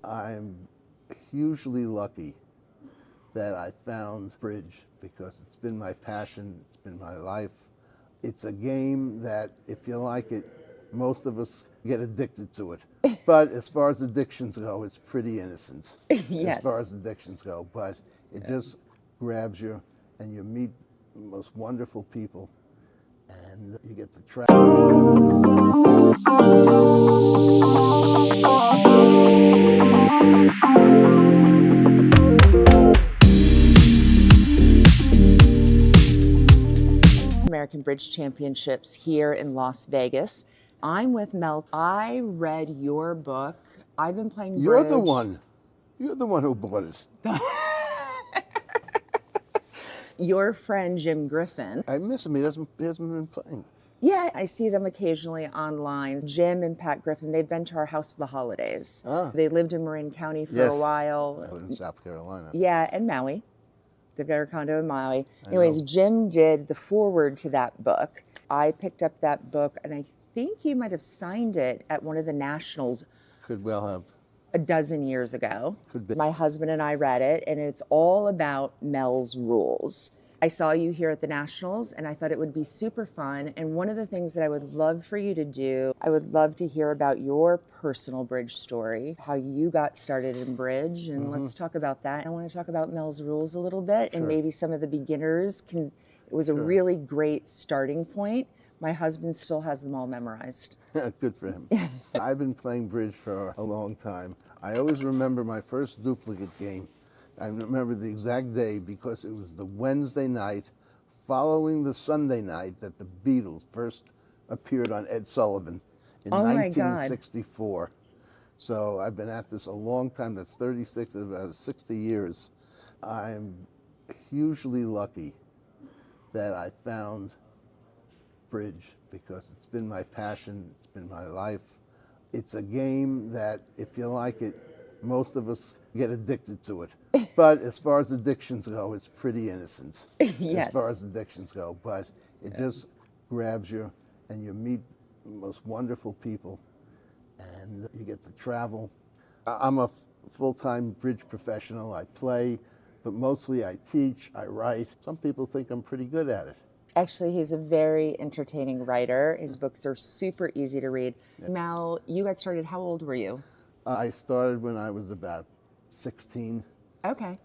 I'm hugely lucky that I found bridge because it's been my passion, it's been my life. It's a game that, if you like it, most of us get addicted to it. But as far as addictions go, it's pretty innocent. Yes. As far as addictions go, but it just grabs you and you meet the most wonderful people and you get to American Bridge Championships here in Las Vegas. I'm with Mel. I read your book. I've been playing bridge. You're the one. You're the one who bought it. Your friend Jim Griffin. I miss him. He hasn't been playing. Yeah, I see them occasionally online. Jim and Pat Griffin, they've been to our house for the holidays. Ah. They lived in Marin County for a while. I live in South Carolina. Yeah, and Maui. They've got a condo in Maui. Anyways, Jim did the foreword to that book. I picked up that book, and I think you might have signed it at one of the nationals. Could well have. A dozen years ago. Could be. My husband and I read it, and it's all about Mel's rules. I saw you here at the Nationals, and I thought it would be super fun. And one of the things that I would love for you to do, I would love to hear about your personal bridge story, how you got started in bridge, and let's talk about that. I want to talk about Mel's rules a little bit, and maybe some of the beginners can. It was a really great starting point. My husband still has them all memorized. Good for him. I've been playing bridge for a long time. I always remember my first duplicate game. I remember the exact day because it was the Wednesday night following the Sunday night that the Beatles first appeared on Ed Sullivan in 1964. So I've been at this a long time. That's 36, about 60 years. I'm hugely lucky that I found bridge because it's been my passion, it's been my life. It's a game that, if you like it, most of us get addicted to it. But as far as addictions go, it's pretty innocent. Yes. As far as addictions go, but it just grabs you and you meet the most wonderful people and you get to travel. I'm a full-time bridge professional. I play, but mostly I teach, I write. Some people think I'm pretty good at it. Actually, he's a very entertaining writer. His books are super easy to read. Mel, you got started, how old were you? I started when I was about 16. Okay.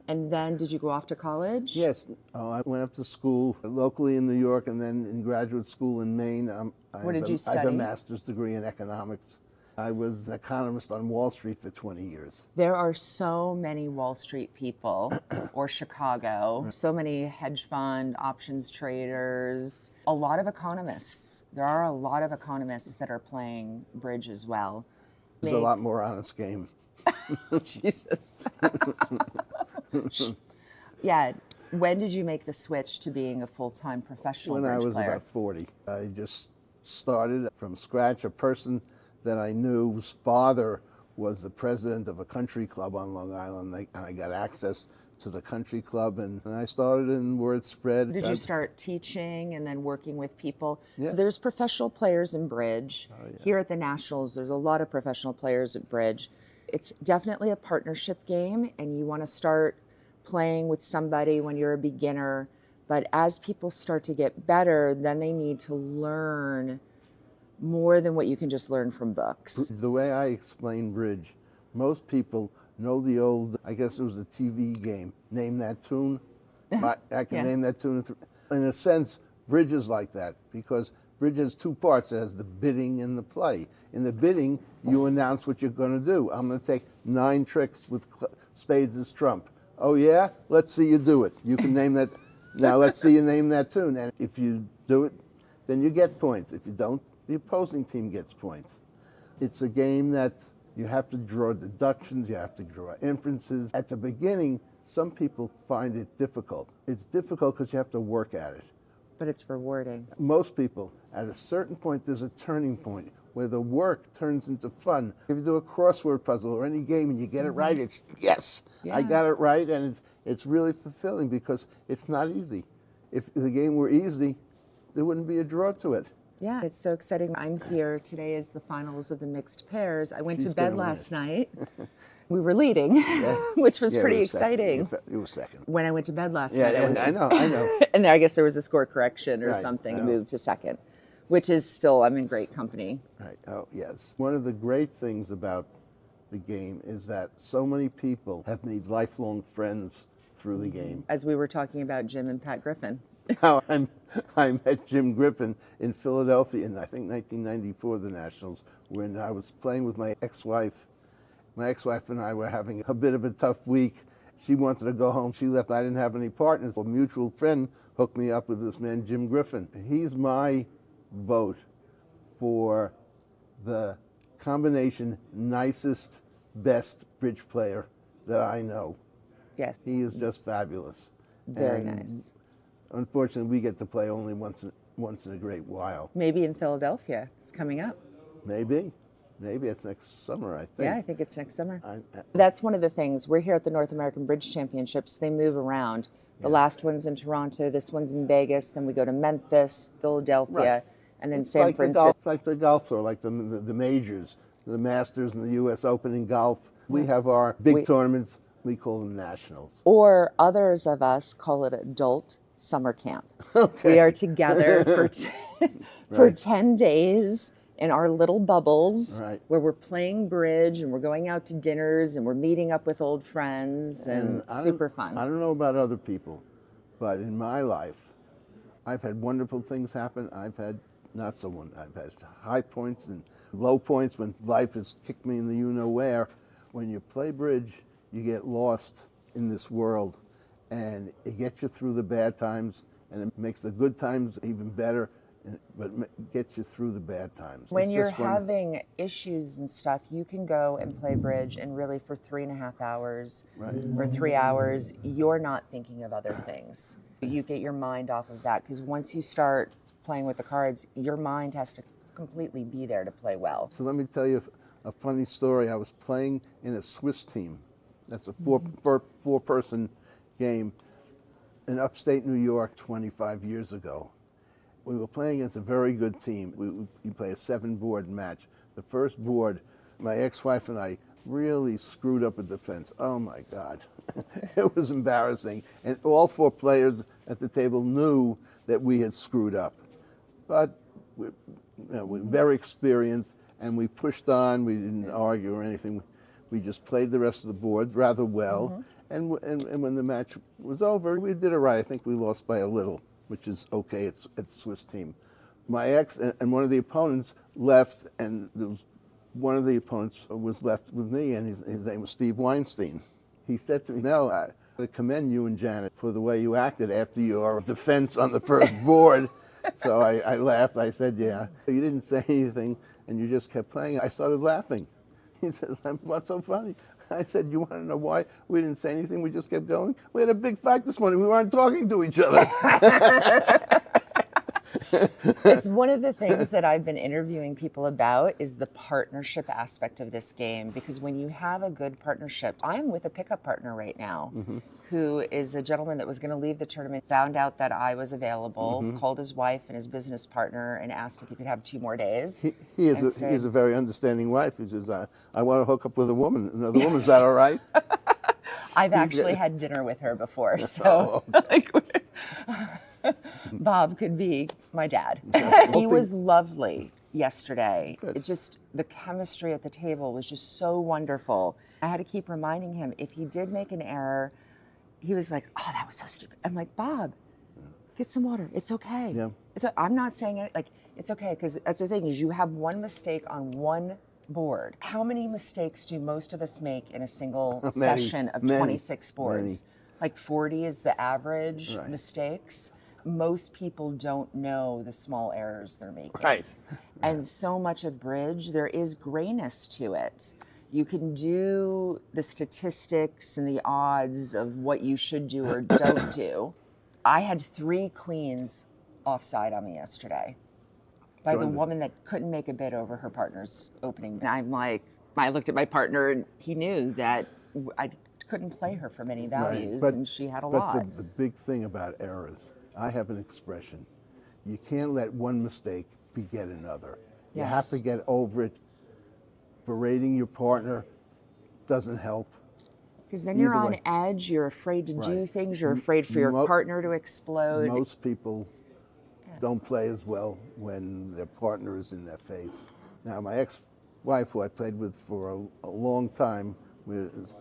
And then did you go off to college? Yes. I went up to school locally in New York and then in graduate school in Maine. What did you study? I have a master's degree in economics. I was an economist on Wall Street for 20 years. There are so many Wall Street people, or Chicago, so many hedge fund, options traders, a lot of economists. There are a lot of economists that are playing bridge as well. It's a lot more honest game. Jesus. Yeah. When did you make the switch to being a full-time professional bridge player? When I was about 40. I just started from scratch. A person that I knew whose father was the president of a country club on Long Island, and I got access to the country club, and I started and word spread. Did you start teaching and then working with people? Yeah. So there's professional players in bridge. Here at the Nationals, there's a lot of professional players at bridge. It's definitely a partnership game, and you want to start playing with somebody when you're a beginner. But as people start to get better, then they need to learn more than what you can just learn from books. The way I explain bridge, most people know the old, I guess it was a TV game, Name That Tune. I can name that tune. In a sense, bridge is like that because bridge has two parts. It has the bidding and the play. In the bidding, you announce what you're going to do. I'm going to take 9 tricks with spades as trump. Oh yeah? Let's see you do it. You can name that. Now let's see you name that tune. And if you do it, then you get points. If you don't, the opposing team gets points. It's a game that you have to draw deductions, you have to draw inferences. At the beginning, some people find it difficult. It's difficult because you have to work at it. But it's rewarding. Most people, at a certain point, there's a turning point where the work turns into fun. If you do a crossword puzzle or any game and you get it right, it's yes, I got it right, and it's really fulfilling because it's not easy. If the game were easy, there wouldn't be a draw to it. Yeah, it's so exciting. I'm here. Today is the finals of the mixed pairs. I went to bed last night. We were leading, which was pretty exciting. It was second. When I went to bed last night, I know. and I guess there was a score correction or Right, something. I know. Moved to second, which is still, I'm in great company. Right. Oh, yes. One of the great things about the game is that so many people have made lifelong friends through the game. As we were talking about Jim and Pat Griffin. Now, I met Jim Griffin in Philadelphia in, I think, 1994, the Nationals, when I was playing with my ex-wife. My ex-wife and I were having a bit of a tough week. She wanted to go home. She left. I didn't have any partners. A mutual friend hooked me up with this man, Jim Griffin. He's my vote for the combination nicest, best bridge player that I know. Yes. He is just fabulous. Very And nice. unfortunately, we get to play only once in a great while. Maybe in Philadelphia. It's coming up. Maybe it's next summer, I think. Yeah, I think it's next summer. That's one of the things. We're here at the North American Bridge Championships. They move around. The last one's in Toronto. This one's in Vegas. Then we go to Memphis, Philadelphia, and then San Francisco. It's like the golf tour, like the majors, the Masters and the U.S. Open in golf. We have our big tournaments. We call them nationals. Or others of us call it adult summer camp. Okay. We are together for 10 days in our little bubbles where we're playing bridge and we're going out to dinners and we're meeting up with old friends and super fun. I don't know about other people, but in my life, I've had wonderful things happen. I've had not so one. I've had high points and low points when life has kicked me in the you-know-where. When you play bridge, you get lost in this world, and it gets you through the bad times, and it makes the good times even better, but gets you through the bad times. When you're having issues and stuff, you can go and play bridge, and really for 3.5 hours or 3 hours, you're not thinking of other things. You get your mind off of that, because once you start playing with the cards, your mind has to completely be there to play well. So let me tell you a funny story. I was playing in a Swiss team. That's a four-person game in upstate New York 25 years ago. We were playing against a very good team. We play a 7-board match. The first board, my ex-wife and I really screwed up a defense. Oh my God. It was embarrassing. And all 4 players at the table knew that we had screwed up. But we're very experienced, and we pushed on. We didn't argue or anything. We just played the rest of the boards rather well. And when the match was over, we did it right. I think we lost by a little, which is okay. It's a Swiss team. My ex and one of the opponents left, and there was one of the opponents was left with me, and his name was Steve Weinstein. He said to me, Mel, I commend you and Janet for the way you acted after your defense on the first board. So I laughed. I said, yeah. You didn't say anything, and you just kept playing. I started laughing. He said, what's so funny? I said, you want to know why we didn't say anything? We just kept going. We had a big fight this morning. We weren't talking to each other. It's one of the things that I've been interviewing people about is the partnership aspect of this game, because when you have a good partnership, I'm with a pickup partner right now who is a gentleman that was going to leave the tournament, found out that I was available, called his wife and his business partner and asked if he could have 2 more days. He is a very understanding wife. He says, I want to hook up with a woman. Another woman, is that all right? I've actually had dinner with her before, so Bob could be my dad. He was lovely yesterday. It just, the chemistry at the table was just so wonderful. I had to keep reminding him if he did make an error, he was like, oh, that was so stupid. I'm like, Bob, get some water. It's okay. Yeah. I'm not saying it, like, it's okay, because that's the thing is you have one mistake on one board. How many mistakes do most of us make in a single session of 26 boards? Like 40 is the average mistakes. Most people don't know the small errors they're making. Right. And so much of bridge, there is grayness to it. You can do the statistics and the odds of what you should do or don't do. I had 3 queens offside on me yesterday by the woman that couldn't make a bid over her partner's opening. And I'm like, I looked at my partner and he knew that I couldn't play her for many values, and she had a lot. But the big thing about errors, I have an expression. You can't let one mistake beget another. You Yes. have to get over it. Berating your partner doesn't help. Because then you're Either on way. edge, you're afraid to do Right. things, you're afraid for your Mo- partner to explode. Most people don't play as well when their partner is in their face. Now, my ex-wife, who I played with for a long time,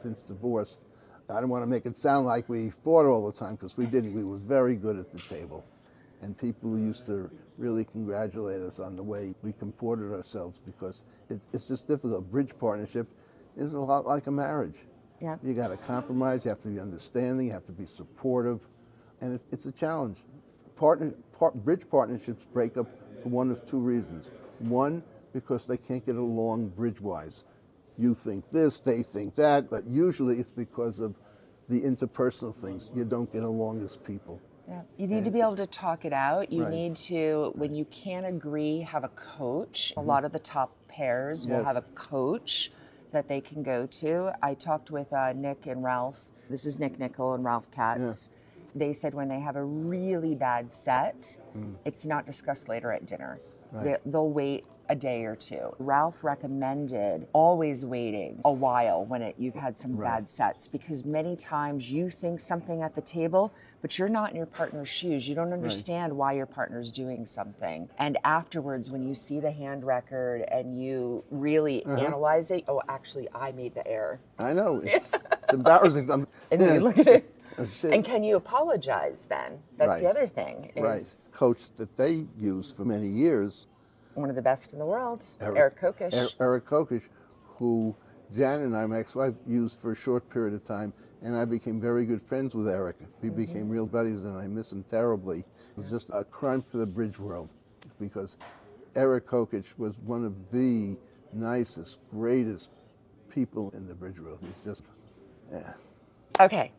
since divorce, I don't want to make it sound like we fought all the time, because we didn't. We were very good at the table. And people used to really congratulate us on the way we comported ourselves, because it's just difficult. Bridge partnership is a lot like a marriage. Yeah. You got to compromise, you have to be understanding, you have to be supportive, and it's a challenge. Bridge partnerships break up for one of two reasons. One, because they can't get along bridge-wise. You think this, they think that, but usually it's because of the interpersonal things. You don't get along as people. Yeah. You need to be able to talk it out. You Right. need to, when you can't agree, have a coach. A lot of the top pairs will Yes. have a coach that they can go to. I talked with Nick and Ralph. This is Nick Nickel and Ralph Katz. They said when they have a really bad set, it's not discussed later at dinner. Right. They'll wait a day or two. Ralph recommended always waiting a while when you've had some bad sets, because many times you think something at the table, but you're not in your partner's shoes. You don't understand why your partner's doing something. And afterwards, when you see the hand record and you really analyze it, oh, actually, I made the error. I know, it's embarrassing. And then you look at it. Shit. And can you apologize then? That's the Right. other thing. Is Coach that they used for many years, one of the best in the world, Eric Kokish. Eric Kokish, who Jan and I, my ex-wife, used for a short period of time, and I became very good friends with Eric. We became real buddies, and I miss him terribly. It was just a crime for the bridge world, because Eric Kokish was one of the nicest, greatest people in the bridge world. He's just, yeah. Okay,